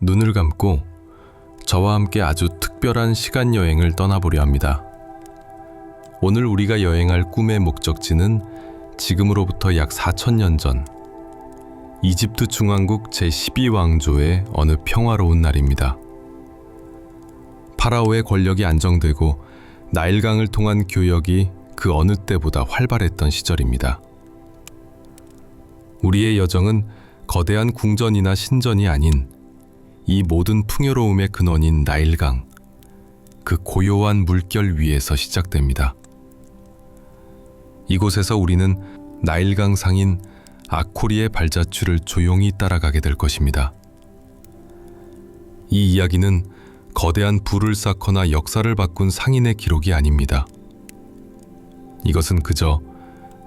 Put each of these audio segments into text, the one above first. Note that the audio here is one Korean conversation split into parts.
눈을 감고 저와 함께 아주 특별한 시간 여행을 떠나보려 합니다. 오늘 우리가 여행할 꿈의 목적지는 지금으로부터 약 4,000년 전 이집트 중왕국 제12왕조의 어느 평화로운 날입니다. 파라오의 권력이 안정되고 나일강을 통한 교역이 그 어느 때보다 활발했던 시절입니다. 우리의 여정은 거대한 궁전이나 신전이 아닌 이 모든 풍요로움의 근원인 나일강, 그 고요한 물결 위에서 시작됩니다. 이곳에서 우리는 나일강 상인 아코리의 발자취를 조용히 따라가게 될 것입니다. 이 이야기는 거대한 불을 쌓거나 역사를 바꾼 상인의 기록이 아닙니다. 이것은 그저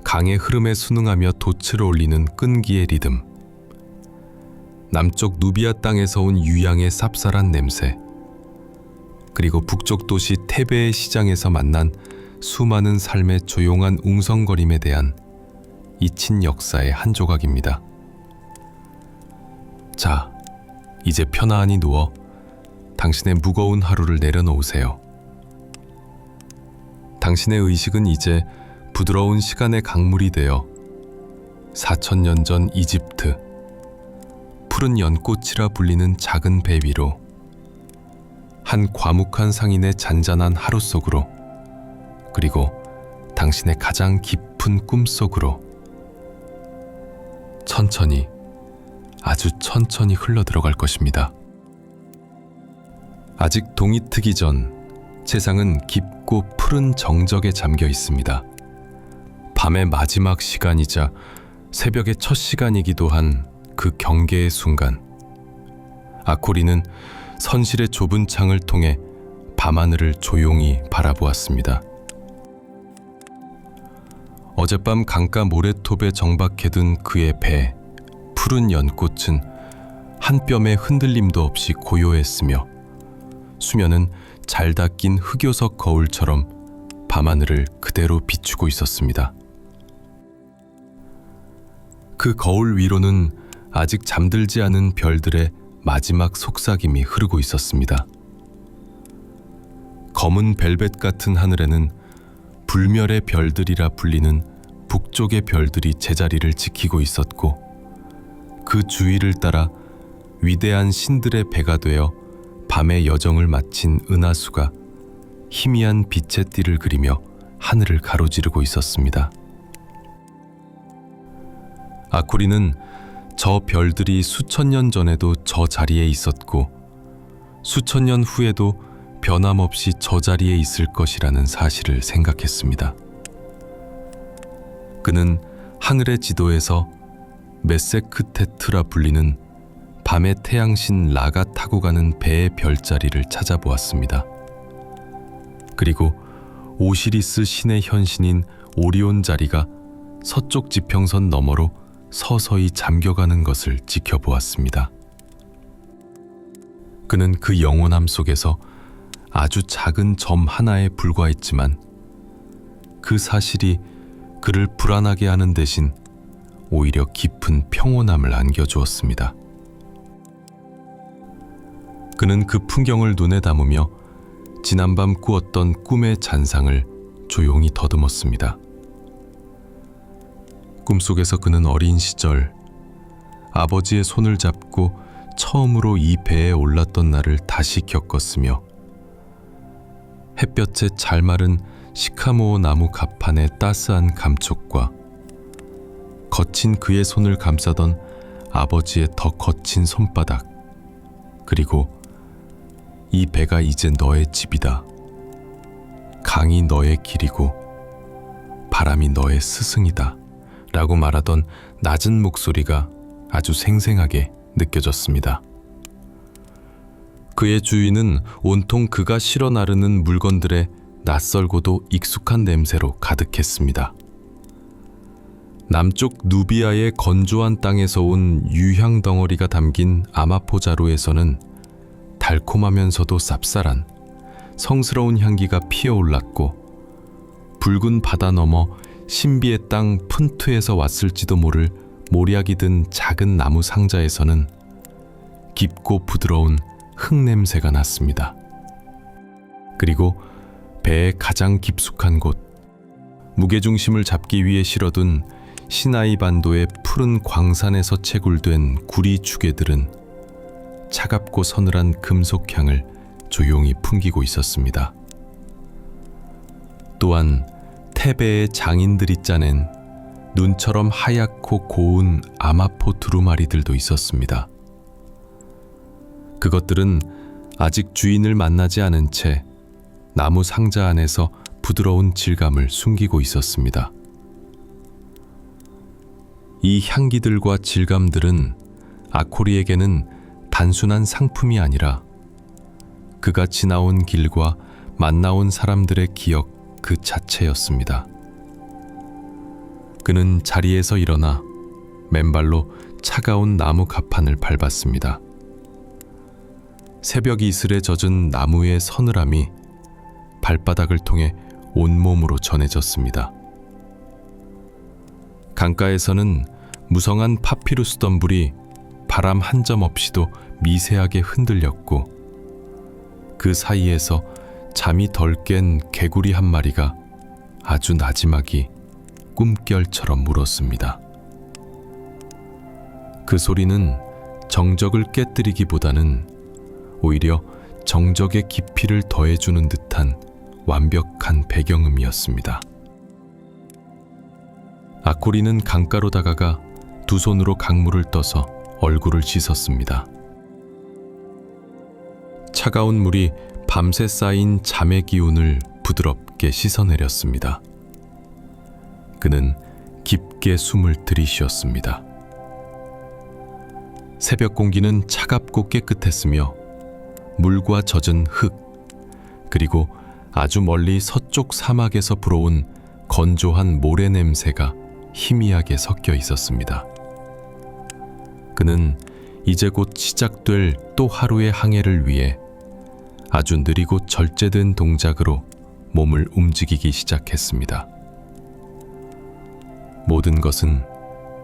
강의 흐름에 순응하며 돛을 올리는 끈기의 리듬, 남쪽 누비아 땅에서 온 유향의 쌉쌀한 냄새, 그리고 북쪽 도시 테베의 시장에서 만난 수많은 삶의 조용한 웅성거림에 대한 잊힌 역사의 한 조각입니다. 자, 이제 편안히 누워 당신의 무거운 하루를 내려놓으세요. 당신의 의식은 이제 부드러운 시간의 강물이 되어 4,000년 전 이집트, 푸른 연꽃이라 불리는 작은 배 위로, 한 과묵한 상인의 잔잔한 하루 속으로, 그리고 당신의 가장 깊은 꿈 속으로 천천히, 아주 천천히 흘러들어갈 것입니다. 아직 동이 트기 전 세상은 깊고 푸른 정적에 잠겨 있습니다. 밤의 마지막 시간이자 새벽의 첫 시간이기도 한 그 경계의 순간, 아코리는 선실의 좁은 창을 통해 밤하늘을 조용히 바라보았습니다. 어젯밤 강가 모래톱에 정박해둔 그의 배, 푸른 연꽃은 한 뼘의 흔들림도 없이 고요했으며 수면은 잘 닦인 흑요석 거울처럼 밤하늘을 그대로 비추고 있었습니다. 그 거울 위로는 아직 잠들지 않은 별들의 마지막 속삭임이 흐르고 있었습니다. 검은 벨벳 같은 하늘에는 불멸의 별들이라 불리는 북쪽의 별들이 제자리를 지키고 있었고, 그 주위를 따라 위대한 신들의 배가 되어 밤의 여정을 마친 은하수가 희미한 빛의 띠를 그리며 하늘을 가로지르고 있었습니다. 아코리는 저 별들이 수천 년 전에도 저 자리에 있었고 수천 년 후에도 변함없이 저 자리에 있을 것이라는 사실을 생각했습니다. 그는 하늘의 지도에서 메세크테트라 불리는 밤의 태양신 라가 타고 가는 배의 별자리를 찾아보았습니다. 그리고 오시리스 신의 현신인 오리온 자리가 서쪽 지평선 너머로 서서히 잠겨가는 것을 지켜보았습니다. 그는 그 영원함 속에서 아주 작은 점 하나에 불과했지만 그 사실이 그를 불안하게 하는 대신 오히려 깊은 평온함을 안겨주었습니다. 그는 그 풍경을 눈에 담으며 지난밤 꾸었던 꿈의 잔상을 조용히 더듬었습니다. 꿈속에서 그는 어린 시절 아버지의 손을 잡고 처음으로 이 배에 올랐던 날을 다시 겪었으며, 햇볕에 잘 마른 시카모어 나무 가판의 따스한 감촉과 거친 그의 손을 감싸던 아버지의 더 거친 손바닥, 그리고 이 배가 이제 너의 집이다, 강이 너의 길이고 바람이 너의 스승이다 라고 말하던 낮은 목소리가 아주 생생하게 느껴졌습니다. 그의 주위는 온통 그가 실어 나르는 물건들의 낯설고도 익숙한 냄새로 가득했습니다. 남쪽 누비아의 건조한 땅에서 온 유향 덩어리가 담긴 아마포자루에서는 달콤하면서도 쌉쌀한 성스러운 향기가 피어올랐고, 붉은 바다 너머 신비의 땅 푼투에서 왔을지도 모를 모략이 든 작은 나무 상자에서는 깊고 부드러운 흙냄새가 났습니다. 그리고 배의 가장 깊숙한 곳, 무게중심을 잡기 위해 실어둔 시나이 반도의 푸른 광산에서 채굴된 구리 주개들은 차갑고 서늘한 금속향을 조용히 풍기고 있었습니다. 또한 태베의 장인들이 짜낸 눈처럼 하얗고 고운 아마포 두루마리들도 있었습니다. 그것들은 아직 주인을 만나지 않은 채 나무 상자 안에서 부드러운 질감을 숨기고 있었습니다. 이 향기들과 질감들은 아코리에게는 단순한 상품이 아니라 그가 지나온 길과 만나온 사람들의 기억 그 자체였습니다. 그는 자리에서 일어나 맨발로 차가운 나무 가판을 밟았습니다. 새벽 이슬에 젖은 나무의 서늘함이 발바닥을 통해 온몸으로 전해졌습니다. 강가에서는 무성한 파피루스 덤불이 바람 한 점 없이도 미세하게 흔들렸고 그 사이에서 잠이 덜 깬 개구리 한 마리가 아주 나지막이 꿈결처럼 물었습니다. 그 소리는 정적을 깨뜨리기보다는 오히려 정적의 깊이를 더해주는 듯한 완벽한 배경음이었습니다. 아코리는 강가로 다가가 두 손으로 강물을 떠서 얼굴을 씻었습니다. 차가운 물이 밤새 쌓인 잠의 기운을 부드럽게 씻어내렸습니다. 그는 깊게 숨을 들이쉬었습니다. 새벽 공기는 차갑고 깨끗했으며 물과 젖은 흙, 그리고 아주 멀리 서쪽 사막에서 불어온 건조한 모래 냄새가 희미하게 섞여 있었습니다. 그는 이제 곧 시작될 또 하루의 항해를 위해 아주 느리고 절제된 동작으로 몸을 움직이기 시작했습니다. 모든 것은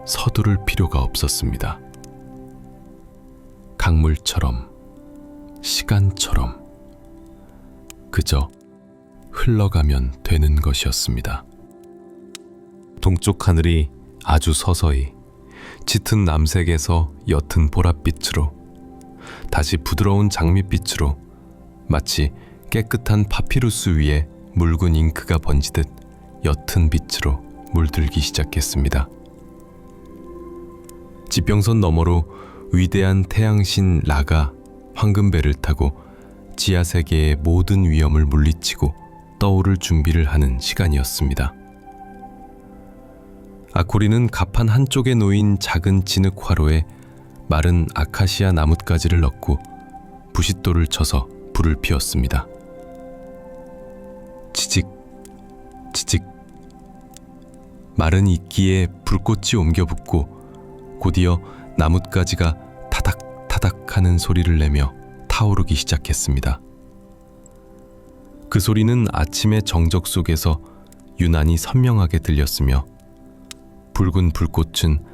서두를 필요가 없었습니다. 강물처럼, 시간처럼 그저 흘러가면 되는 것이었습니다. 동쪽 하늘이 아주 서서히 짙은 남색에서 옅은 보랏빛으로 다시 부드러운 장밋빛으로 마치 깨끗한 파피루스 위에 묽은 잉크가 번지듯 옅은 빛으로 물들기 시작했습니다. 지평선 너머로 위대한 태양신 라가 황금배를 타고 지하세계의 모든 위험을 물리치고 떠오를 준비를 하는 시간이었습니다. 아코리는 가판 한쪽에 놓인 작은 진흙 화로에 마른 아카시아 나뭇가지를 넣고 부싯돌을 쳐서 불을 피웠습니다. 치직, 치직. 마른 이끼에 불꽃이 옮겨 붙고 곧이어 나뭇가지가 타닥타닥 하는 소리를 내며 타오르기 시작했습니다. 그 소리는 아침의 정적 속에서 유난히 선명하게 들렸으며 붉은 불꽃은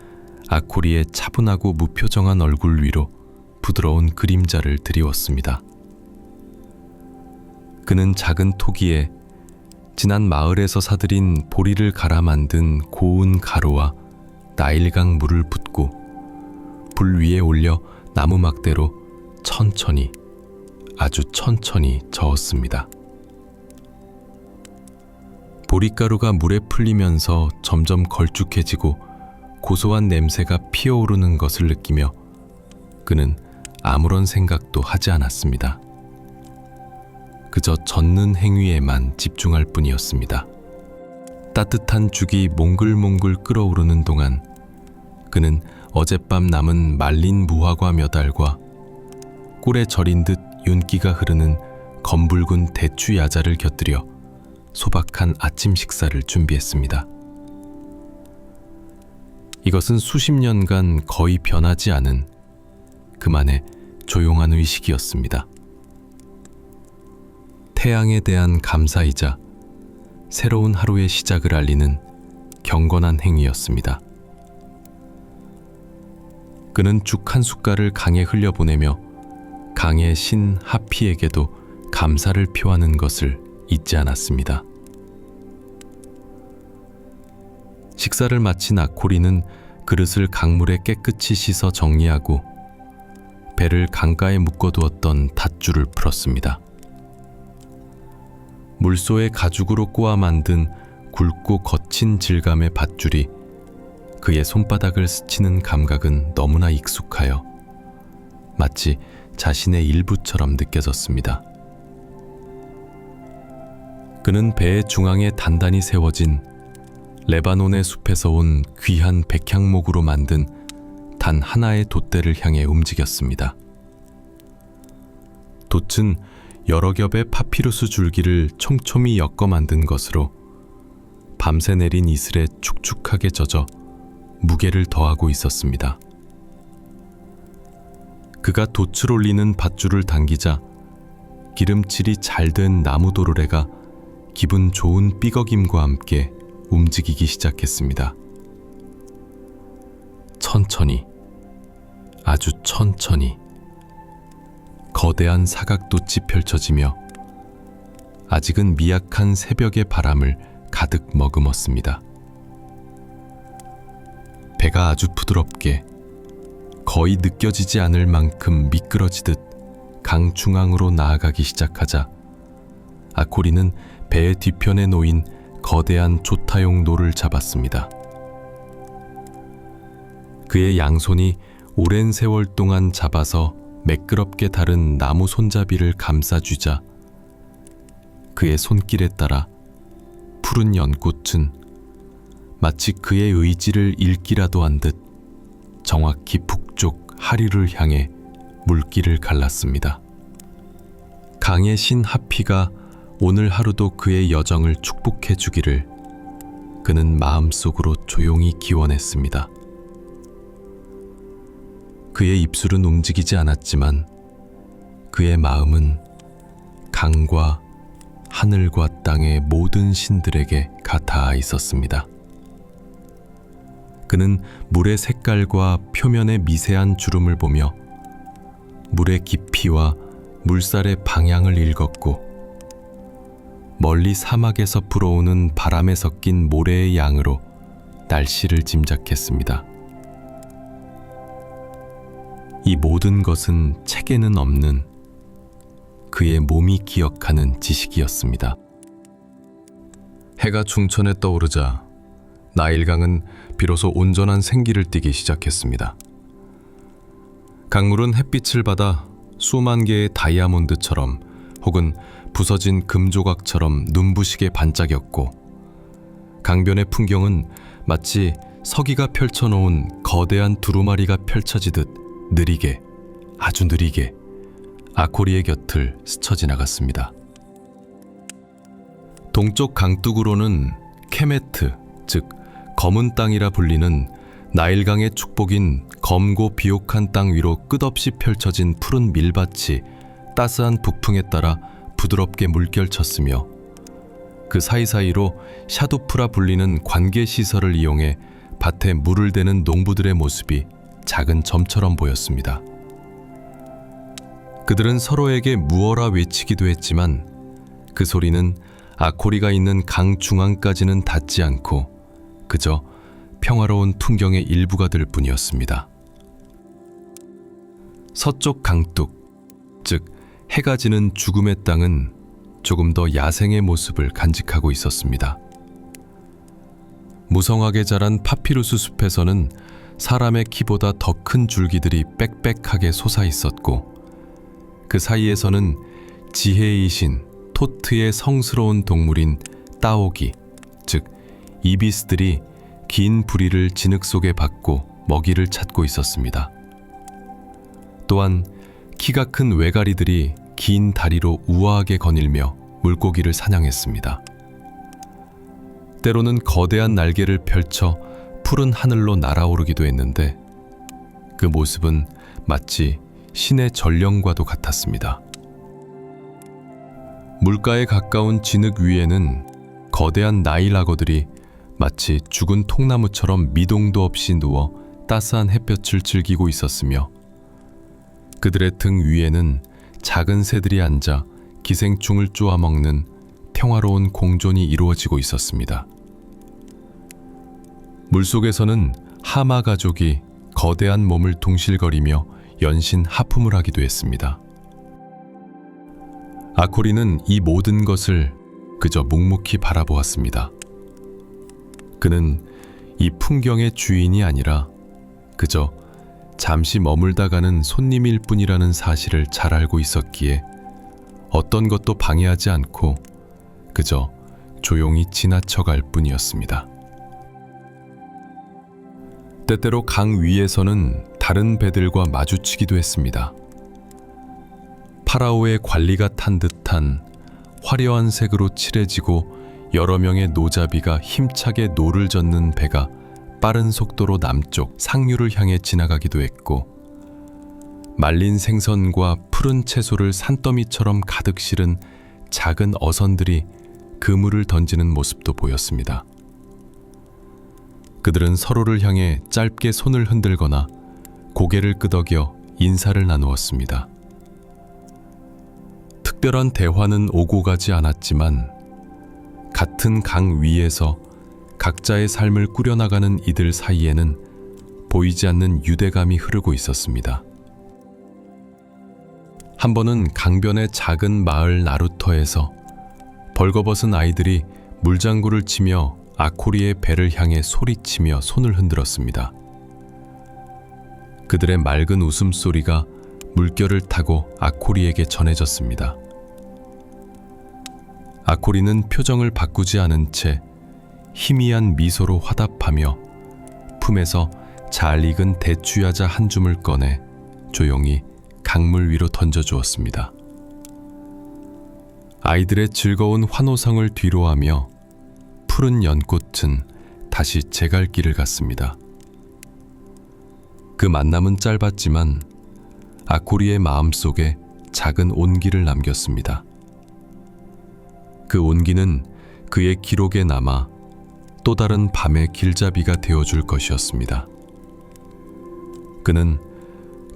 아코리의 차분하고 무표정한 얼굴 위로 부드러운 그림자를 드리웠습니다. 그는 작은 토기에 지난 마을에서 사들인 보리를 갈아 만든 고운 가루와 나일강 물을 붓고 불 위에 올려 나무 막대로 천천히, 아주 천천히 저었습니다. 보리가루가 물에 풀리면서 점점 걸쭉해지고 고소한 냄새가 피어오르는 것을 느끼며 그는 아무런 생각도 하지 않았습니다. 그저 젓는 행위에만 집중할 뿐이었습니다. 따뜻한 죽이 몽글몽글 끓어오르는 동안 그는 어젯밤 남은 말린 무화과 몇 알과 꿀에 절인 듯 윤기가 흐르는 검붉은 대추 야자를 곁들여 소박한 아침 식사를 준비했습니다. 이것은 수십 년간 거의 변하지 않은 그만의 조용한 의식이었습니다. 태양에 대한 감사이자 새로운 하루의 시작을 알리는 경건한 행위였습니다. 그는 죽 한 숟갈을 강에 흘려보내며 강의 신 하피에게도 감사를 표하는 것을 잊지 않았습니다. 식사를 마친 아코리는 그릇을 강물에 깨끗이 씻어 정리하고 배를 강가에 묶어두었던 닷줄을 풀었습니다. 물소의 가죽으로 꼬아 만든 굵고 거친 질감의 밧줄이 그의 손바닥을 스치는 감각은 너무나 익숙하여 마치 자신의 일부처럼 느껴졌습니다. 그는 배의 중앙에 단단히 세워진 레바논의 숲에서 온 귀한 백향목으로 만든 단 하나의 돛대를 향해 움직였습니다. 돛은 여러 겹의 파피루스 줄기를 촘촘히 엮어 만든 것으로 밤새 내린 이슬에 축축하게 젖어 무게를 더하고 있었습니다. 그가 돛을 올리는 밧줄을 당기자 기름칠이 잘 된 나무 도르래가 기분 좋은 삐걱임과 함께 움직이기 시작했습니다. 천천히, 아주 천천히 거대한 사각돛이 펼쳐지며 아직은 미약한 새벽의 바람을 가득 머금었습니다. 배가 아주 부드럽게 거의 느껴지지 않을 만큼 미끄러지듯 강 중앙으로 나아가기 시작하자 아코리는 배의 뒤편에 놓인 거대한 조타용 노를 잡았습니다. 그의 양손이 오랜 세월 동안 잡아서 매끄럽게 다른 나무 손잡이를 감싸쥐자 그의 손길에 따라 푸른 연꽃은 마치 그의 의지를 읽기라도 한 듯 정확히 북쪽 하류를 향해 물길을 갈랐습니다. 강의 신 하피가 오늘 하루도 그의 여정을 축복해 주기를 그는 마음속으로 조용히 기원했습니다. 그의 입술은 움직이지 않았지만 그의 마음은 강과 하늘과 땅의 모든 신들에게 가 있었습니다. 그는 물의 색깔과 표면의 미세한 주름을 보며 물의 깊이와 물살의 방향을 읽었고 멀리 사막에서 불어오는 바람에 섞인 모래의 양으로 날씨를 짐작했습니다. 이 모든 것은 책에는 없는 그의 몸이 기억하는 지식이었습니다. 해가 중천에 떠오르자 나일강은 비로소 온전한 생기를 띠기 시작했습니다. 강물은 햇빛을 받아 수만 개의 다이아몬드처럼 혹은 부서진 금조각처럼 눈부시게 반짝였고 강변의 풍경은 마치 서기가 펼쳐놓은 거대한 두루마리가 펼쳐지듯 느리게, 아주 느리게 아코리의 곁을 스쳐 지나갔습니다. 동쪽 강둑으로는 케메트, 즉 검은 땅이라 불리는 나일강의 축복인 검고 비옥한 땅 위로 끝없이 펼쳐진 푸른 밀밭이 따스한 북풍에 따라 부드럽게 물결쳤으며 그 사이사이로 샤도프라 불리는 관계시설을 이용해 밭에 물을 대는 농부들의 모습이 작은 점처럼 보였습니다. 그들은 서로에게 무어라 외치기도 했지만 그 소리는 아코리가 있는 강 중앙까지는 닿지 않고 그저 평화로운 풍경의 일부가 될 뿐이었습니다. 서쪽 강둑, 즉 해가 지는 죽음의 땅은 조금 더 야생의 모습을 간직하고 있었습니다. 무성하게 자란 파피루스 숲에서는 사람의 키보다 더 큰 줄기들이 빽빽하게 솟아 있었고 그 사이에서는 지혜의 신 토트의 성스러운 동물인 따오기, 즉 이비스들이 긴 부리를 진흙 속에 박고 먹이를 찾고 있었습니다. 또한 키가 큰 외가리들이 긴 다리로 우아하게 거닐며 물고기를 사냥했습니다. 때로는 거대한 날개를 펼쳐 푸른 하늘로 날아오르기도 했는데 그 모습은 마치 신의 전령과도 같았습니다. 물가에 가까운 진흙 위에는 거대한 나일 악어들이 마치 죽은 통나무처럼 미동도 없이 누워 따스한 햇볕을 즐기고 있었으며 그들의 등 위에는 작은 새들이 앉아 기생충을 쪼아먹는 평화로운 공존이 이루어지고 있었습니다. 물속에서는 하마 가족이 거대한 몸을 둥실거리며 연신 하품을 하기도 했습니다. 아코리는 이 모든 것을 그저 묵묵히 바라보았습니다. 그는 이 풍경의 주인이 아니라 그저 잠시 머물다 가는 손님일 뿐이라는 사실을 잘 알고 있었기에 어떤 것도 방해하지 않고 그저 조용히 지나쳐갈 뿐이었습니다. 때때로 강 위에서는 다른 배들과 마주치기도 했습니다. 파라오의 관리가 탄 듯한 화려한 색으로 칠해지고 여러 명의 노자비가 힘차게 노를 젓는 배가 빠른 속도로 남쪽 상류를 향해 지나가기도 했고, 말린 생선과 푸른 채소를 산더미처럼 가득 실은 작은 어선들이 그물을 던지는 모습도 보였습니다. 그들은 서로를 향해 짧게 손을 흔들거나 고개를 끄덕여 인사를 나누었습니다. 특별한 대화는 오고 가지 않았지만 같은 강 위에서 각자의 삶을 꾸려나가는 이들 사이에는 보이지 않는 유대감이 흐르고 있었습니다. 한 번은 강변의 작은 마을 나루터에서 벌거벗은 아이들이 물장구를 치며 아코리의 배를 향해 소리치며 손을 흔들었습니다. 그들의 맑은 웃음소리가 물결을 타고 아코리에게 전해졌습니다. 아코리는 표정을 바꾸지 않은 채 희미한 미소로 화답하며 품에서 잘 익은 대추야자 한 줌을 꺼내 조용히 강물 위로 던져주었습니다. 아이들의 즐거운 환호성을 뒤로하며 푸른 연꽃은 다시 제 갈 길을 갔습니다. 그 만남은 짧았지만 아코리의 마음속에 작은 온기를 남겼습니다. 그 온기는 그의 기록에 남아 또 다른 밤의 길잡이가 되어줄 것이었습니다. 그는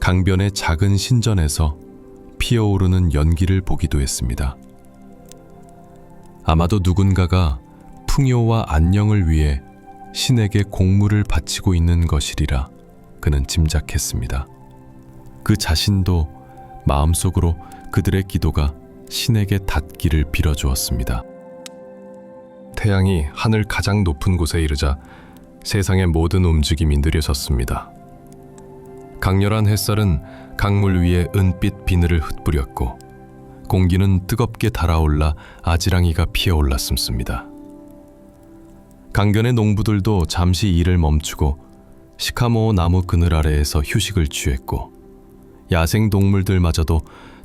강변의 작은 신전에서 피어오르는 연기를 보기도 했습니다. 아마도 누군가가 풍요와 안녕을 위해 신에게 공물을 바치고 있는 것이리라 그는 짐작했습니다. 그 자신도 마음속으로 그들의 기도가 신에게 닿기를 빌어주었습니다. 태양이 하늘 가장 높은 곳에 이르자 세상의 모든 움직임이 느려졌습니다. 강렬한 햇살은 강물 위에 은빛 비늘을 흩뿌렸고 공기는 뜨겁게 달아올라 아지랑이가 피어올랐습니다. 강변의 농부들도 잠시 일을 멈추고 시카모 나무 그늘 아래에서 휴식을 취했고 야생 동물들마저도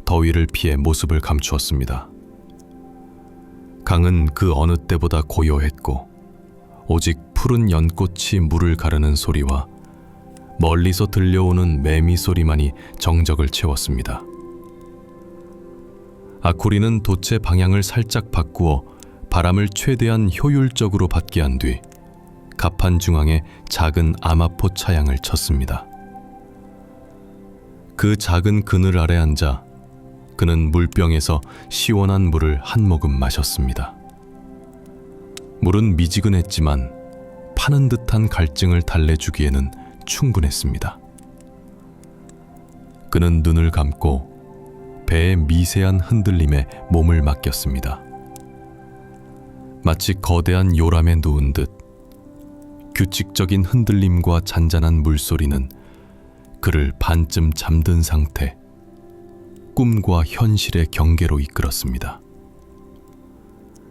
더위를 피해 모습을 감추었습니다. 강은 그 어느 때보다 고요했고 오직 푸른 연꽃이 물을 가르는 소리와 멀리서 들려오는 매미 소리만이 정적을 채웠습니다. 아코리는 돛의 방향을 살짝 바꾸어 바람을 최대한 효율적으로 받게 한 뒤 갑판 중앙에 작은 아마포 차양을 쳤습니다. 그 작은 그늘 아래 앉아 그는 물병에서 시원한 물을 한 모금 마셨습니다. 물은 미지근했지만 파는 듯한 갈증을 달래주기에는 충분했습니다. 그는 눈을 감고 배의 미세한 흔들림에 몸을 맡겼습니다. 마치 거대한 요람에 누운 듯 규칙적인 흔들림과 잔잔한 물소리는 그를 반쯤 잠든 상태, 꿈과 현실의 경계로 이끌었습니다.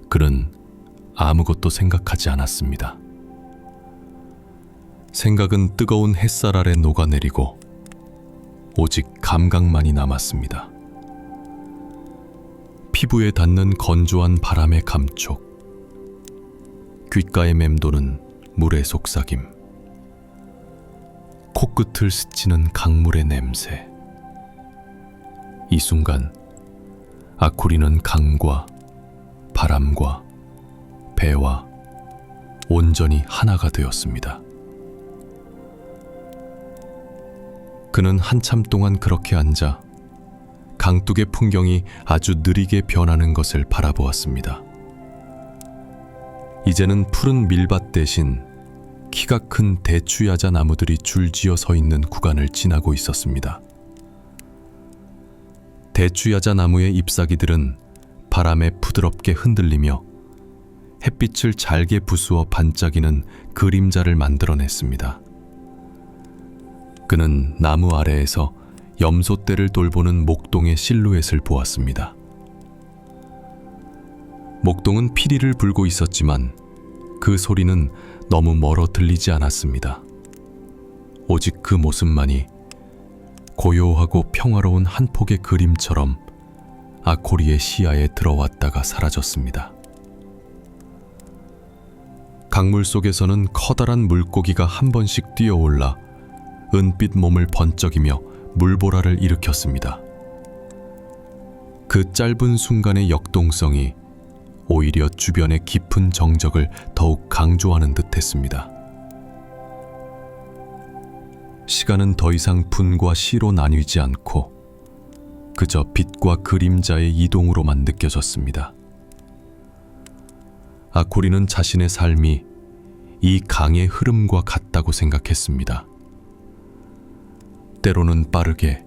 그는 아무것도 생각하지 않았습니다. 생각은 뜨거운 햇살 아래 녹아내리고 오직 감각만이 남았습니다. 피부에 닿는 건조한 바람의 감촉, 귓가에 맴도는 물의 속삭임, 코끝을 스치는 강물의 냄새. 이 순간 아코리는 강과 바람과 배와 온전히 하나가 되었습니다. 그는 한참 동안 그렇게 앉아 강둑의 풍경이 아주 느리게 변하는 것을 바라보았습니다. 이제는 푸른 밀밭 대신 키가 큰 대추야자 나무들이 줄지어 서 있는 구간을 지나고 있었습니다. 대추야자 나무의 잎사귀들은 바람에 부드럽게 흔들리며 햇빛을 잘게 부수어 반짝이는 그림자를 만들어냈습니다. 그는 나무 아래에서 염소떼를 돌보는 목동의 실루엣을 보았습니다. 목동은 피리를 불고 있었지만 그 소리는 너무 멀어 들리지 않았습니다. 오직 그 모습만이 고요하고 평화로운 한 폭의 그림처럼 아코리의 시야에 들어왔다가 사라졌습니다. 강물 속에서는 커다란 물고기가 한 번씩 뛰어올라 은빛 몸을 번쩍이며 물보라를 일으켰습니다. 그 짧은 순간의 역동성이 오히려 주변의 깊은 정적을 더욱 강조하는 듯했습니다. 시간은 더 이상 분과 시로 나뉘지 않고 그저 빛과 그림자의 이동으로만 느껴졌습니다. 아코리는 자신의 삶이 이 강의 흐름과 같다고 생각했습니다. 때로는 빠르게,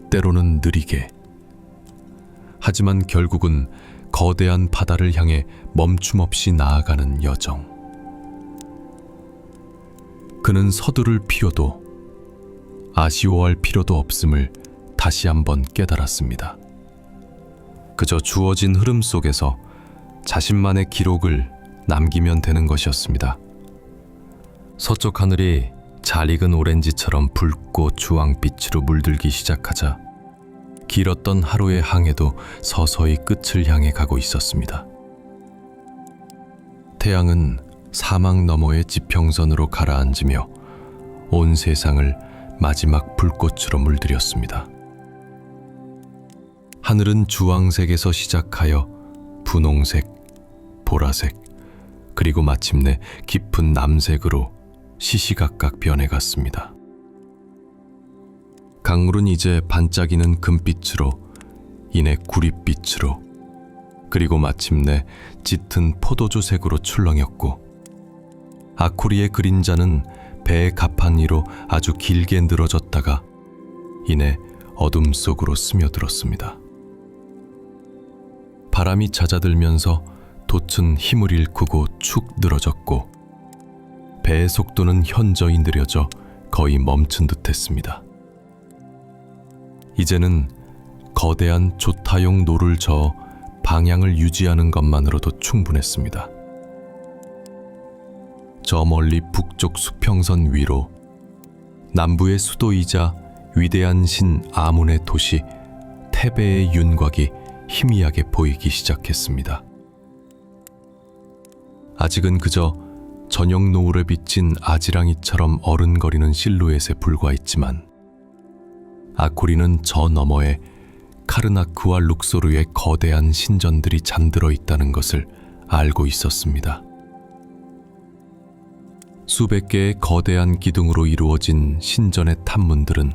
때로는 느리게. 하지만 결국은 거대한 바다를 향해 멈춤없이 나아가는 여정. 그는 서두를 필요도, 아쉬워할 필요도 없음을 다시 한번 깨달았습니다. 그저 주어진 흐름 속에서 자신만의 기록을 남기면 되는 것이었습니다. 서쪽 하늘이 잘 익은 오렌지처럼 붉고 주황빛으로 물들기 시작하자 길었던 하루의 항해도 서서히 끝을 향해 가고 있었습니다. 태양은 사막 너머의 지평선으로 가라앉으며 온 세상을 마지막 불꽃으로 물들였습니다. 하늘은 주황색에서 시작하여 분홍색, 보라색, 그리고 마침내 깊은 남색으로 시시각각 변해갔습니다. 강물은 이제 반짝이는 금빛으로, 이내 구릿빛으로, 그리고 마침내 짙은 포도주색으로 출렁였고, 아코리의 그림자는 배의 갑판 위로 아주 길게 늘어졌다가 이내 어둠 속으로 스며들었습니다. 바람이 잦아들면서 돛은 힘을 일구고 축 늘어졌고 배의 속도는 현저히 느려져 거의 멈춘 듯했습니다. 이제는 거대한 조타용 노를 저어 방향을 유지하는 것만으로도 충분했습니다. 저 멀리 북쪽 수평선 위로 남부의 수도이자 위대한 신 아문의 도시 테베의 윤곽이 희미하게 보이기 시작했습니다. 아직은 그저 저녁 노을에 비친 아지랑이처럼 어른거리는 실루엣에 불과했지만 아코리는 저 너머에 카르나크와 룩소르의 거대한 신전들이 잠들어 있다는 것을 알고 있었습니다. 수백 개의 거대한 기둥으로 이루어진 신전의 탑문들은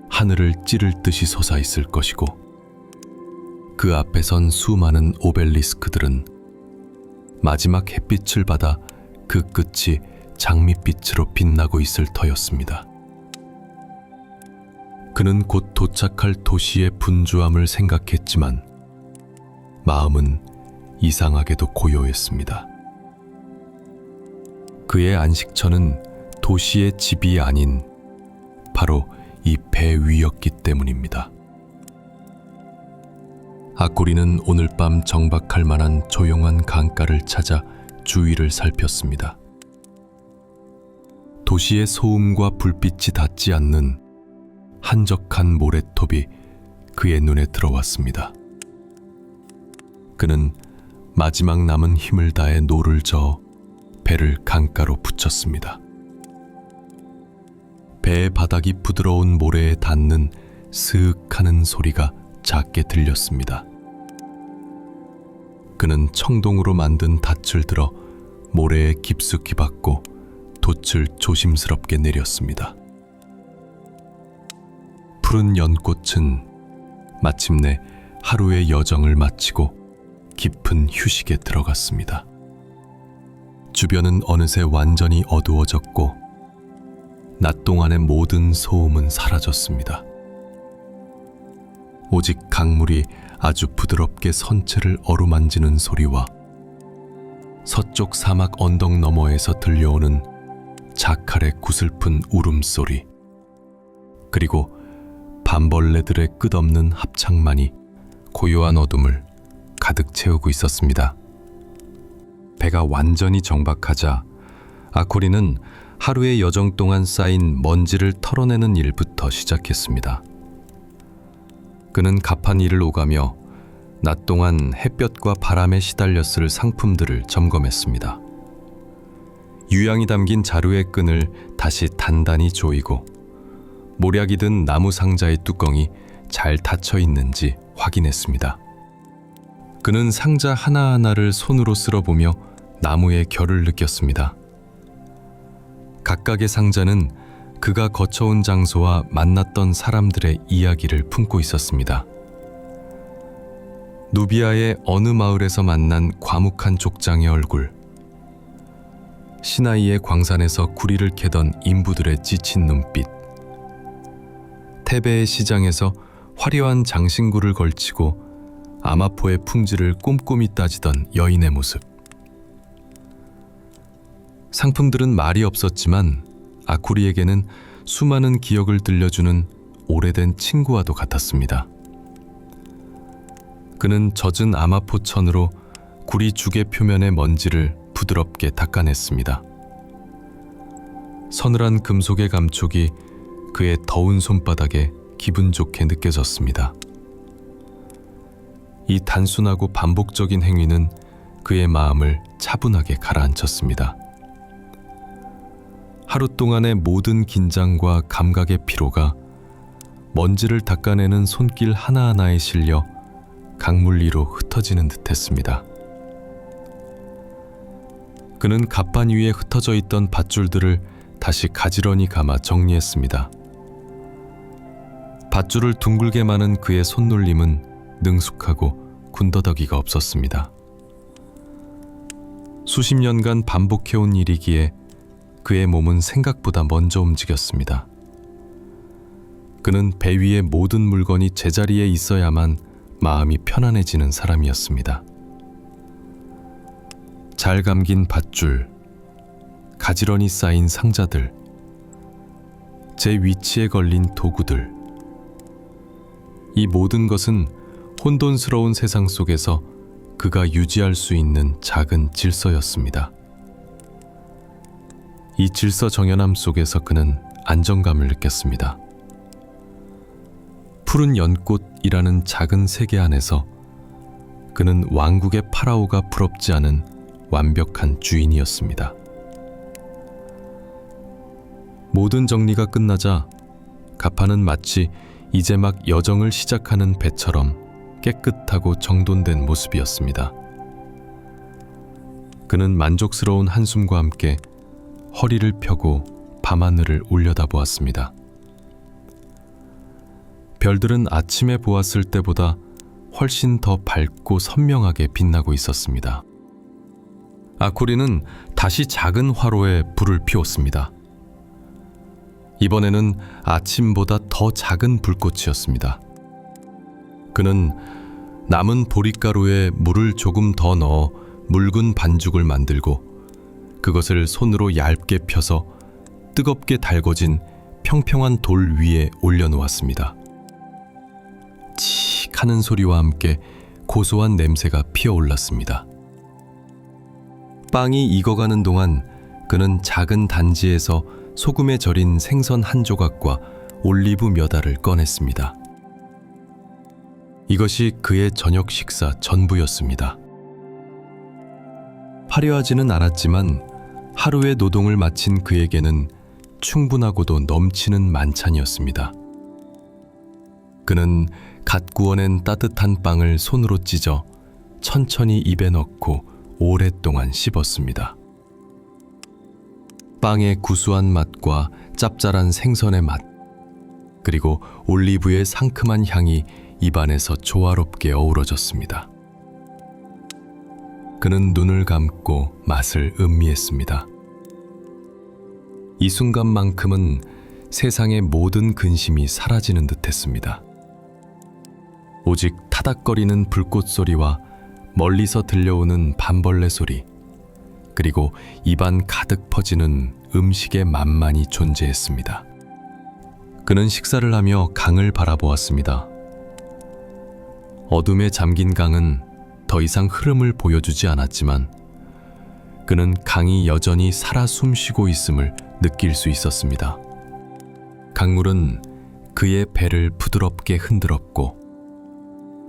하늘을 찌를 듯이 솟아있을 것이고 그 앞에 선 수많은 오벨리스크들은 마지막 햇빛을 받아 그 끝이 장밋빛으로 빛나고 있을 터였습니다. 그는 곧 도착할 도시의 분주함을 생각했지만 마음은 이상하게도 고요했습니다. 그의 안식처는 도시의 집이 아닌 바로 이 배 위였기 때문입니다. 아코리는 오늘 밤 정박할 만한 조용한 강가를 찾아 주위를 살폈습니다. 도시의 소음과 불빛이 닿지 않는 한적한 모래톱이 그의 눈에 들어왔습니다. 그는 마지막 남은 힘을 다해 노를 저어 배를 강가로 붙였습니다. 배의 바닥이 부드러운 모래에 닿는 스윽하는 소리가 작게 들렸습니다. 그는 청동으로 만든 닻을 들어 모래에 깊숙이 박고 돛을 조심스럽게 내렸습니다. 푸른 연꽃은 마침내 하루의 여정을 마치고 깊은 휴식에 들어갔습니다. 주변은 어느새 완전히 어두워졌고 낮 동안의 모든 소음은 사라졌습니다. 오직 강물이 아주 부드럽게 선체를 어루만지는 소리와 서쪽 사막 언덕 너머에서 들려오는 자칼의 구슬픈 울음소리, 그리고 밤벌레들의 끝없는 합창만이 고요한 어둠을 가득 채우고 있었습니다. 배가 완전히 정박하자 아코리는 하루의 여정 동안 쌓인 먼지를 털어내는 일부터 시작했습니다. 그는 갑판 위를 오가며 낮 동안 햇볕과 바람에 시달렸을 상품들을 점검했습니다. 유향이 담긴 자루의 끈을 다시 단단히 조이고 모략이 든 나무 상자의 뚜껑이 잘 닫혀 있는지 확인했습니다. 그는 상자 하나하나를 손으로 쓸어보며 나무의 결을 느꼈습니다. 각각의 상자는 그가 거쳐온 장소와 만났던 사람들의 이야기를 품고 있었습니다. 누비아의 어느 마을에서 만난 과묵한 족장의 얼굴, 시나이의 광산에서 구리를 캐던 인부들의 지친 눈빛, 테베의 시장에서 화려한 장신구를 걸치고 아마포의 풍지를 꼼꼼히 따지던 여인의 모습. 상품들은 말이 없었지만 아쿠리에게는 수많은 기억을 들려주는 오래된 친구와도 같았습니다. 그는 젖은 아마포천으로 구리 주개 표면의 먼지를 부드럽게 닦아냈습니다. 서늘한 금속의 감촉이 그의 더운 손바닥에 기분 좋게 느껴졌습니다. 이 단순하고 반복적인 행위는 그의 마음을 차분하게 가라앉혔습니다. 하루 동안의 모든 긴장과 감각의 피로가 먼지를 닦아내는 손길 하나하나에 실려 강물 위로 흩어지는 듯했습니다. 그는 갑판 위에 흩어져 있던 밧줄들을 다시 가지런히 감아 정리했습니다. 밧줄을 둥글게 마는 그의 손놀림은 능숙하고 군더더기가 없었습니다. 수십 년간 반복해온 일이기에 그의 몸은 생각보다 먼저 움직였습니다. 그는 배 위의 모든 물건이 제자리에 있어야만 마음이 편안해지는 사람이었습니다. 잘 감긴 밧줄, 가지런히 쌓인 상자들, 제 위치에 걸린 도구들, 이 모든 것은 혼돈스러운 세상 속에서 그가 유지할 수 있는 작은 질서였습니다. 이 질서 정연함 속에서 그는 안정감을 느꼈습니다. 푸른 연꽃이라는 작은 세계 안에서 그는 왕국의 파라오가 부럽지 않은 완벽한 주인이었습니다. 모든 정리가 끝나자 가파는 마치 이제 막 여정을 시작하는 배처럼 깨끗하고 정돈된 모습이었습니다. 그는 만족스러운 한숨과 함께 허리를 펴고 밤하늘을 올려다보았습니다. 별들은 아침에 보았을 때보다 훨씬 더 밝고 선명하게 빛나고 있었습니다. 아코리는 다시 작은 화로에 불을 피웠습니다. 이번에는 아침보다 더 작은 불꽃이었습니다. 그는 남은 보릿가루에 물을 조금 더 넣어 묽은 반죽을 만들고 그것을 손으로 얇게 펴서 뜨겁게 달궈진 평평한 돌 위에 올려놓았습니다. 칙 하는 소리와 함께 고소한 냄새가 피어올랐습니다. 빵이 익어가는 동안 그는 작은 단지에서 소금에 절인 생선 한 조각과 올리브 몇 알을 꺼냈습니다. 이것이 그의 저녁 식사 전부였습니다. 화려하지는 않았지만 하루의 노동을 마친 그에게는 충분하고도 넘치는 만찬이었습니다. 그는 갓 구워낸 따뜻한 빵을 손으로 찢어 천천히 입에 넣고 오랫동안 씹었습니다. 빵의 구수한 맛과 짭짤한 생선의 맛, 그리고 올리브의 상큼한 향이 입안에서 조화롭게 어우러졌습니다. 그는 눈을 감고 맛을 음미했습니다. 이 순간만큼은 세상의 모든 근심이 사라지는 듯했습니다. 오직 타닥거리는 불꽃 소리와 멀리서 들려오는 밤벌레 소리, 그리고 입안 가득 퍼지는 음식의 맛만이 존재했습니다. 그는 식사를 하며 강을 바라보았습니다. 어둠에 잠긴 강은 더 이상 흐름을 보여주지 않았지만 그는 강이 여전히 살아 숨쉬고 있음을 느낄 수 있었습니다. 강물은 그의 배를 부드럽게 흔들었고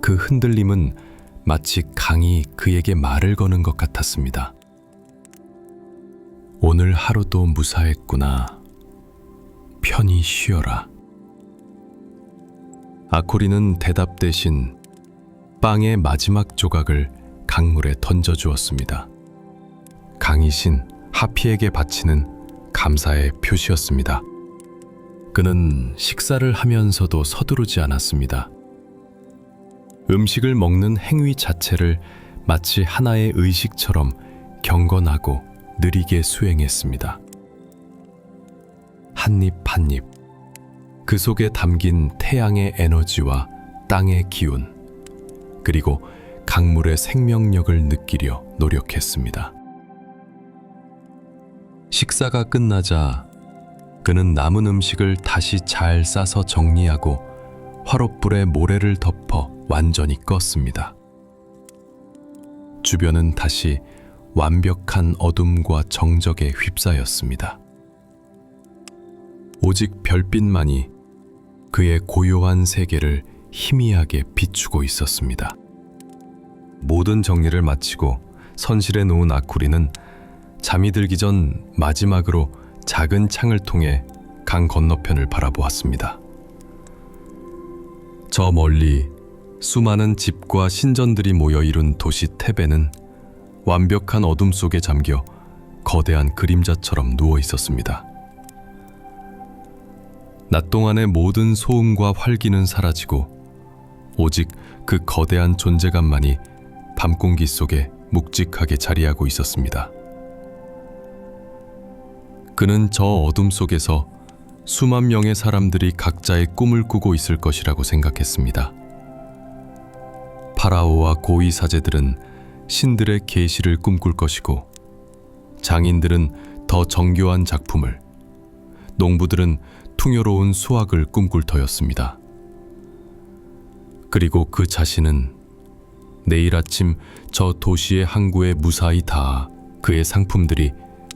그 흔들림은 마치 강이 그에게 말을 거는 것 같았습니다. 오늘 하루도 무사했구나. 편히 쉬어라. 아코리는 대답 대신 빵의 마지막 조각을 강물에 던져주었습니다. 강이신 하피에게 바치는 감사의 표시였습니다. 그는 식사를 하면서도 서두르지 않았습니다. 음식을 먹는 행위 자체를 마치 하나의 의식처럼 경건하고 느리게 수행했습니다. 한 입 한 입, 그 속에 담긴 태양의 에너지와 땅의 기운, 그리고 강물의 생명력을 느끼려 노력했습니다. 식사가 끝나자 그는 남은 음식을 다시 잘 싸서 정리하고 화롯불에 모래를 덮어 완전히 껐습니다. 주변은 다시 완벽한 어둠과 정적에 휩싸였습니다. 오직 별빛만이 그의 고요한 세계를 희미하게 비추고 있었습니다. 모든 정리를 마치고 선실에 놓은 아쿠리는 잠이 들기 전 마지막으로 작은 창을 통해 강 건너편을 바라보았습니다. 저 멀리 수많은 집과 신전들이 모여 이룬 도시 테베는 완벽한 어둠 속에 잠겨 거대한 그림자처럼 누워 있었습니다. 낮 동안의 모든 소음과 활기는 사라지고 오직 그 거대한 존재감만이 밤 공기 속에 묵직하게 자리하고 있었습니다. 그는 저 어둠 속에서 수만 명의 사람들이 각자의 꿈을 꾸고 있을 것이라고 생각했습니다. 파라오와 고위 사제들은 신들의 계시를 꿈꿀 것이고, 장인들은 더 정교한 작품을, 농부들은 풍요로운 수확을 꿈꿀 터였습니다. 그리고 그 자신은 내일 아침 저 도시의 항구에 무사히 닿아 그의 상품들이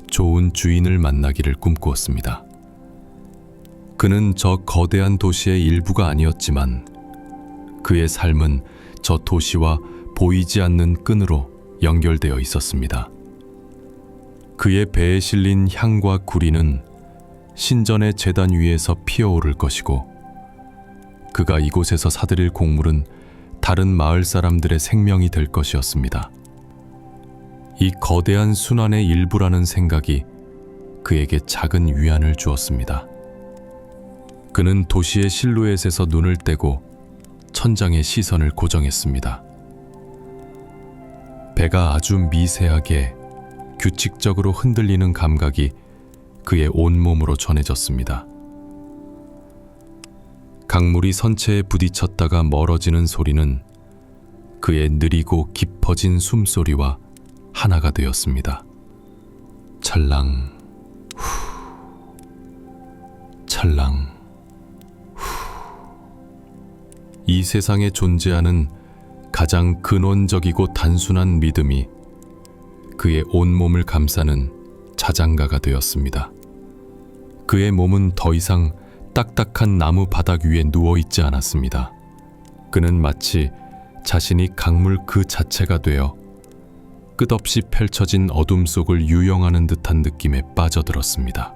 좋은 주인을 만나기를 꿈꾸었습니다. 그는 저 거대한 도시의 일부가 아니었지만 그의 삶은 저 도시와 보이지 않는 끈으로 연결되어 있었습니다. 그의 배에 실린 향과 구리는 신전의 제단 위에서 피어오를 것이고, 그가 이곳에서 사들일 곡물은 다른 마을 사람들의 생명이 될 것이었습니다. 이 거대한 순환의 일부라는 생각이 그에게 작은 위안을 주었습니다. 그는 도시의 실루엣에서 눈을 떼고 천장에 시선을 고정했습니다. 배가 아주 미세하게 규칙적으로 흔들리는 감각이 그의 온몸으로 전해졌습니다. 강물이 선체에 부딪혔다가 멀어지는 소리는 그의 느리고 깊어진 숨소리와 하나가 되었습니다. 찰랑, 후, 찰랑, 후. 이 세상에 존재하는 가장 근원적이고 단순한 믿음이 그의 온몸을 감싸는 자장가가 되었습니다. 그의 몸은 더 이상 딱딱한 나무 바닥 위에 누워있지 않았습니다. 그는 마치 자신이 강물 그 자체가 되어 끝없이 펼쳐진 어둠 속을 유영하는 듯한 느낌에 빠져들었습니다.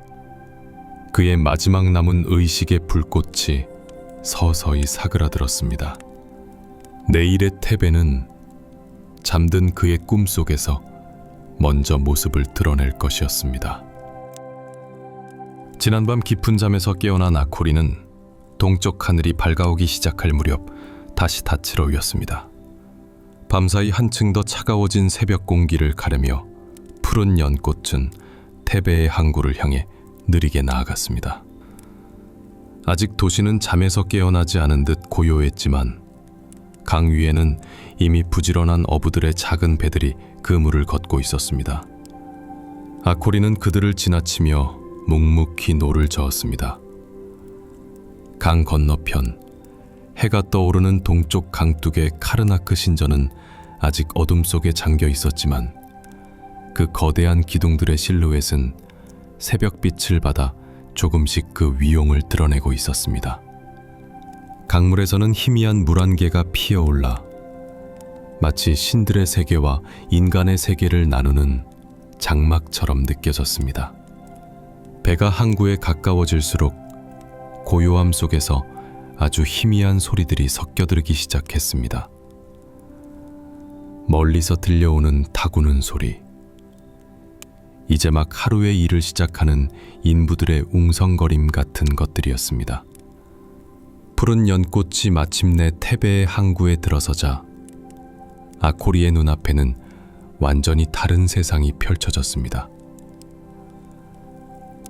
그의 마지막 남은 의식의 불꽃이 서서히 사그라들었습니다. 내일의 테베는 잠든 그의 꿈속에서 먼저 모습을 드러낼 것이었습니다. 지난밤 깊은 잠에서 깨어난 아코리는 동쪽 하늘이 밝아오기 시작할 무렵 다시 닻으로 위었습니다. 밤사이 한층 더 차가워진 새벽 공기를 가르며 푸른 연꽃은 태베의 항구를 향해 느리게 나아갔습니다. 아직 도시는 잠에서 깨어나지 않은 듯 고요했지만 강 위에는 이미 부지런한 어부들의 작은 배들이 그물을 걷고 있었습니다. 아코리는 그들을 지나치며 묵묵히 노를 저었습니다. 강 건너편 해가 떠오르는 동쪽 강둑의 카르나크 신전은 아직 어둠 속에 잠겨 있었지만 그 거대한 기둥들의 실루엣은 새벽빛을 받아 조금씩 그 위용을 드러내고 있었습니다. 강물에서는 희미한 물안개가 피어올라 마치 신들의 세계와 인간의 세계를 나누는 장막처럼 느껴졌습니다. 배가 항구에 가까워질수록 고요함 속에서 아주 희미한 소리들이 섞여들기 시작했습니다. 멀리서 들려오는 타구는 소리, 이제 막 하루의 일을 시작하는 인부들의 웅성거림 같은 것들이었습니다. 푸른 연꽃이 마침내 태베의 항구에 들어서자 아코리의 눈앞에는 완전히 다른 세상이 펼쳐졌습니다.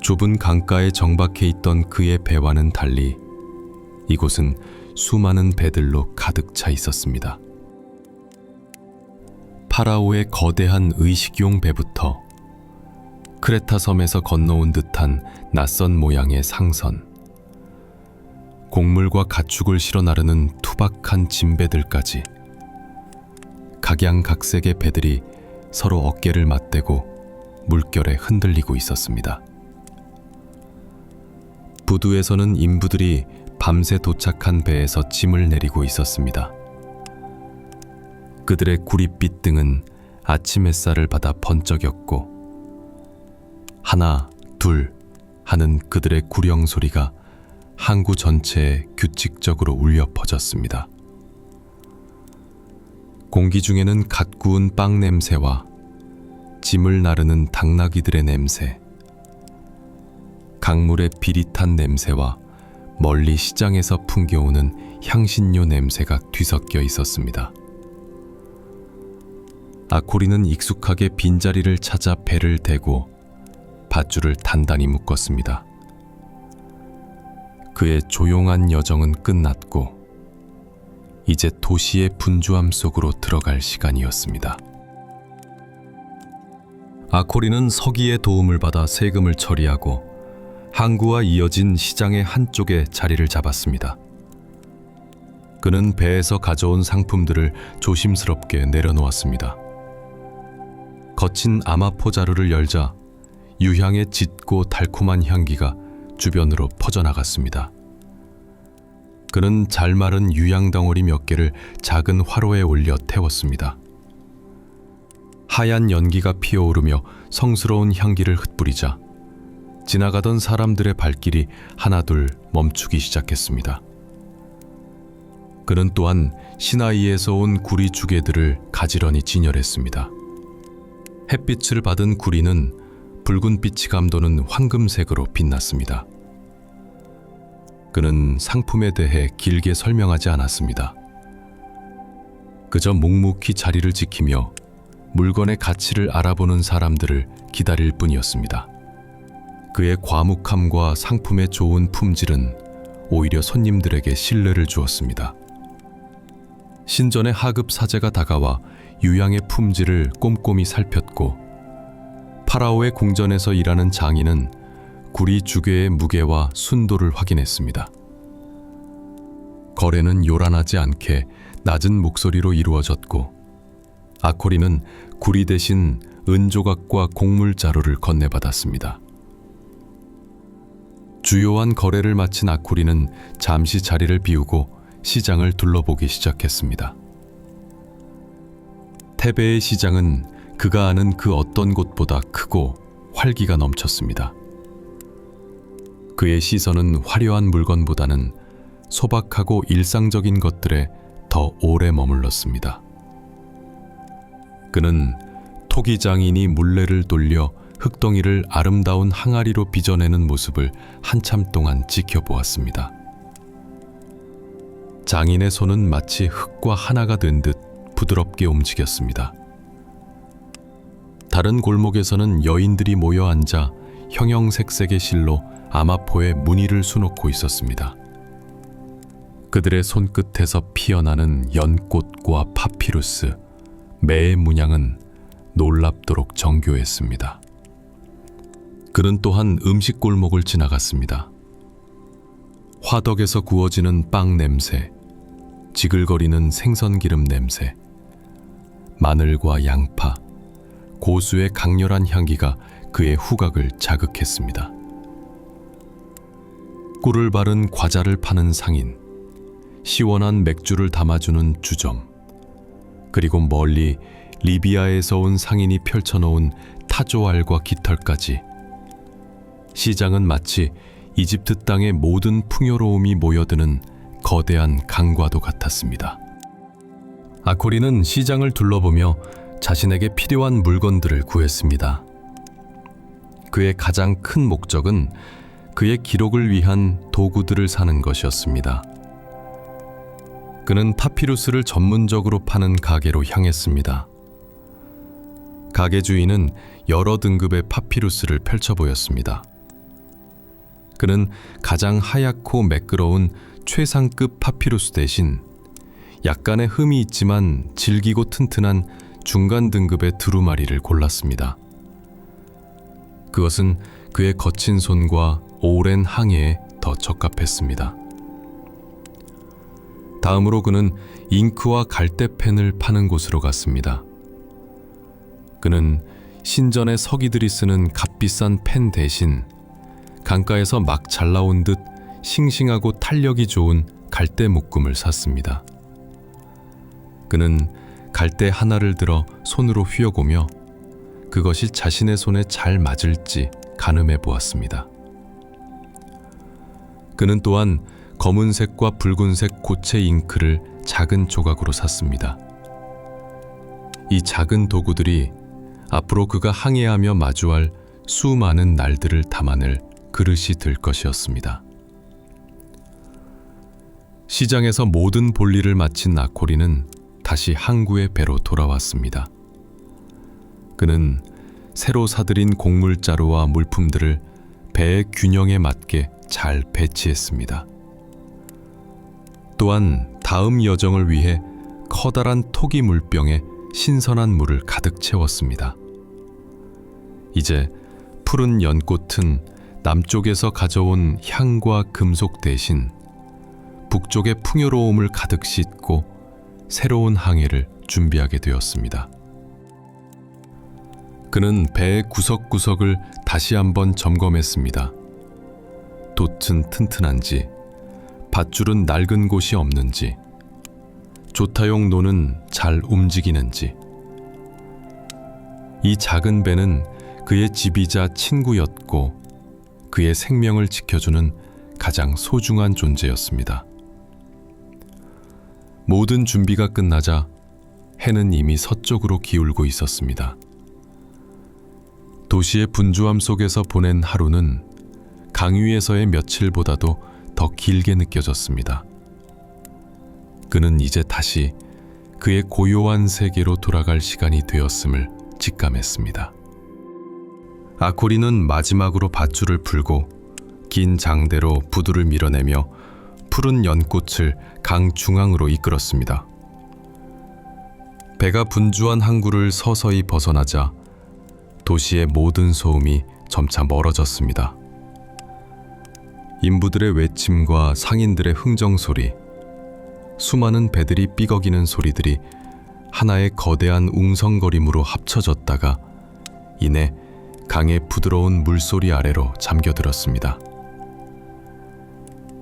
좁은 강가에 정박해 있던 그의 배와는 달리 이곳은 수많은 배들로 가득 차 있었습니다. 파라오의 거대한 의식용 배부터 크레타 섬에서 건너온 듯한 낯선 모양의 상선, 곡물과 가축을 실어 나르는 투박한 진배들까지 각양각색의 배들이 서로 어깨를 맞대고 물결에 흔들리고 있었습니다. 부두에서는 인부들이 밤새 도착한 배에서 짐을 내리고 있었습니다. 그들의 구릿빛 등은 아침 햇살을 받아 번쩍였고 하나, 둘 하는 그들의 구령 소리가 항구 전체에 규칙적으로 울려 퍼졌습니다. 공기 중에는 갓 구운 빵 냄새와 짐을 나르는 당나귀들의 냄새, 강물의 비릿한 냄새와 멀리 시장에서 풍겨오는 향신료 냄새가 뒤섞여 있었습니다. 아코리는 익숙하게 빈자리를 찾아 배를 대고 밧줄을 단단히 묶었습니다. 그의 조용한 여정은 끝났고 이제 도시의 분주함 속으로 들어갈 시간이었습니다. 아코리는 서기의 도움을 받아 세금을 처리하고 항구와 이어진 시장의 한쪽에 자리를 잡았습니다. 그는 배에서 가져온 상품들을 조심스럽게 내려놓았습니다. 거친 아마포 자루를 열자 유향의 짙고 달콤한 향기가 주변으로 퍼져나갔습니다. 그는 잘 마른 유향 덩어리 몇 개를 작은 화로에 올려 태웠습니다. 하얀 연기가 피어오르며 성스러운 향기를 흩뿌리자 지나가던 사람들의 발길이 하나둘 멈추기 시작했습니다. 그는 또한 시나이에서 온 구리 주개들을 가지런히 진열했습니다. 햇빛을 받은 구리는 붉은 빛이 감도는 황금색으로 빛났습니다. 그는 상품에 대해 길게 설명하지 않았습니다. 그저 묵묵히 자리를 지키며 물건의 가치를 알아보는 사람들을 기다릴 뿐이었습니다. 그의 과묵함과 상품의 좋은 품질은 오히려 손님들에게 신뢰를 주었습니다. 신전의 하급 사제가 다가와 유향의 품질을 꼼꼼히 살폈고 파라오의 궁전에서 일하는 장인은 구리 주괴의 무게와 순도를 확인했습니다. 거래는 요란하지 않게 낮은 목소리로 이루어졌고 아코리는 구리 대신 은조각과 곡물 자루를 건네받았습니다. 주요한 거래를 마친 아코리는 잠시 자리를 비우고 시장을 둘러보기 시작했습니다. 태베의 시장은 그가 아는 그 어떤 곳보다 크고 활기가 넘쳤습니다. 그의 시선은 화려한 물건보다는 소박하고 일상적인 것들에 더 오래 머물렀습니다. 그는 토기장인이 물레를 돌려 흙덩이를 아름다운 항아리로 빚어내는 모습을 한참 동안 지켜보았습니다. 장인의 손은 마치 흙과 하나가 된 듯 부드럽게 움직였습니다. 다른 골목에서는 여인들이 모여 앉아 형형색색의 실로 아마포에 무늬를 수놓고 있었습니다. 그들의 손끝에서 피어나는 연꽃과 파피루스, 매의 문양은 놀랍도록 정교했습니다. 그는 또한 음식 골목을 지나갔습니다. 화덕에서 구워지는 빵 냄새, 지글거리는 생선기름 냄새, 마늘과 양파, 고수의 강렬한 향기가 그의 후각을 자극했습니다. 꿀을 바른 과자를 파는 상인, 시원한 맥주를 담아주는 주점, 그리고 멀리 리비아에서 온 상인이 펼쳐놓은 타조알과 깃털까지, 시장은 마치 이집트 땅의 모든 풍요로움이 모여드는 거대한 강과도 같았습니다. 아코리는 시장을 둘러보며 자신에게 필요한 물건들을 구했습니다. 그의 가장 큰 목적은 그의 기록을 위한 도구들을 사는 것이었습니다. 그는 파피루스를 전문적으로 파는 가게로 향했습니다. 가게 주인은 여러 등급의 파피루스를 펼쳐 보였습니다. 그는 가장 하얗고 매끄러운 최상급 파피루스 대신 약간의 흠이 있지만 질기고 튼튼한 중간 등급의 두루마리를 골랐습니다. 그것은 그의 거친 손과 오랜 항해에 더 적합했습니다. 다음으로 그는 잉크와 갈대펜을 파는 곳으로 갔습니다. 그는 신전의 서기들이 쓰는 값비싼 펜 대신 강가에서 막 잘 나온 듯 싱싱하고 탄력이 좋은 갈대 묶음을 샀습니다. 그는 갈대 하나를 들어 손으로 휘어보며 그것이 자신의 손에 잘 맞을지 가늠해 보았습니다. 그는 또한 검은색과 붉은색 고체 잉크를 작은 조각으로 샀습니다. 이 작은 도구들이 앞으로 그가 항해하며 마주할 수많은 날들을 담아낼 그릇이 될 것이었습니다. 시장에서 모든 볼일을 마친 아코리는 다시 항구의 배로 돌아왔습니다. 그는 새로 사들인 곡물자루와 물품들을 배의 균형에 맞게 잘 배치했습니다. 또한 다음 여정을 위해 커다란 토기 물병에 신선한 물을 가득 채웠습니다. 이제 푸른 연꽃은 남쪽에서 가져온 향과 금속 대신 북쪽의 풍요로움을 가득 싣고 새로운 항해를 준비하게 되었습니다. 그는 배의 구석구석을 다시 한번 점검했습니다. 돛은 튼튼한지, 밧줄은 낡은 곳이 없는지, 조타용 노는 잘 움직이는지. 이 작은 배는 그의 집이자 친구였고 그의 생명을 지켜주는 가장 소중한 존재였습니다. 모든 준비가 끝나자 해는 이미 서쪽으로 기울고 있었습니다. 도시의 분주함 속에서 보낸 하루는 강 위에서의 며칠보다도 더 길게 느껴졌습니다. 그는 이제 다시 그의 고요한 세계로 돌아갈 시간이 되었음을 직감했습니다. 아코리는 마지막으로 밧줄을 풀고 긴 장대로 부두를 밀어내며 푸른 연꽃을 강 중앙으로 이끌었습니다. 배가 분주한 항구를 서서히 벗어나자 도시의 모든 소음이 점차 멀어졌습니다. 인부들의 외침과 상인들의 흥정소리, 수많은 배들이 삐걱이는 소리들이 하나의 거대한 웅성거림으로 합쳐졌다가 이내 강의 부드러운 물소리 아래로 잠겨들었습니다.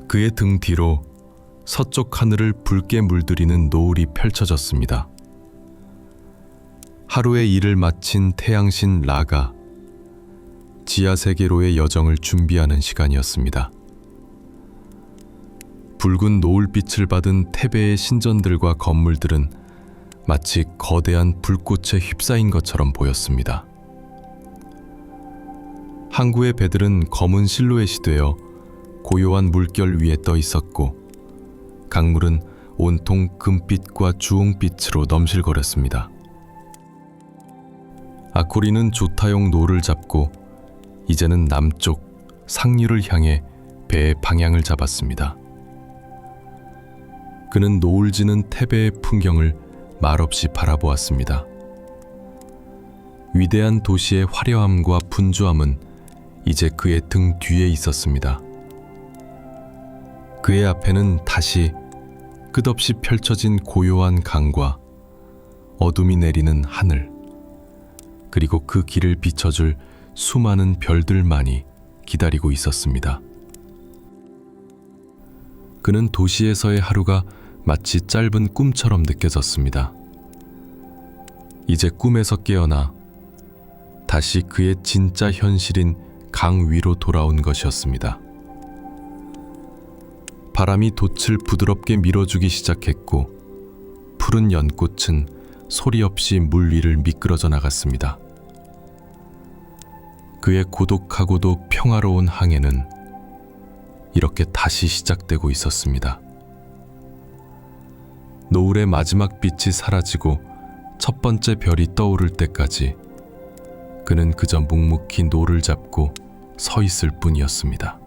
그의 등 뒤로 서쪽 하늘을 붉게 물들이는 노을이 펼쳐졌습니다. 하루의 일을 마친 태양신 라가 지하세계로의 여정을 준비하는 시간이었습니다. 붉은 노을빛을 받은 테베의 신전들과 건물들은 마치 거대한 불꽃에 휩싸인 것처럼 보였습니다. 항구의 배들은 검은 실루엣이 되어 고요한 물결 위에 떠 있었고 강물은 온통 금빛과 주홍빛으로 넘실거렸습니다. 아코리는 조타용 노를 잡고 이제는 남쪽 상류를 향해 배의 방향을 잡았습니다. 그는 노을 지는 태베의 풍경을 말없이 바라보았습니다. 위대한 도시의 화려함과 분주함은 이제 그의 등 뒤에 있었습니다. 그의 앞에는 다시 끝없이 펼쳐진 고요한 강과 어둠이 내리는 하늘, 그리고 그 길을 비춰줄 수많은 별들만이 기다리고 있었습니다. 그는 도시에서의 하루가 마치 짧은 꿈처럼 느껴졌습니다. 이제 꿈에서 깨어나 다시 그의 진짜 현실인 강 위로 돌아온 것이었습니다. 바람이 돛을 부드럽게 밀어주기 시작했고 푸른 연꽃은 소리 없이 물 위를 미끄러져 나갔습니다. 그의 고독하고도 평화로운 항해는 이렇게 다시 시작되고 있었습니다. 노을의 마지막 빛이 사라지고 첫 번째 별이 떠오를 때까지 그는 그저 묵묵히 노를 잡고 서 있을 뿐이었습니다.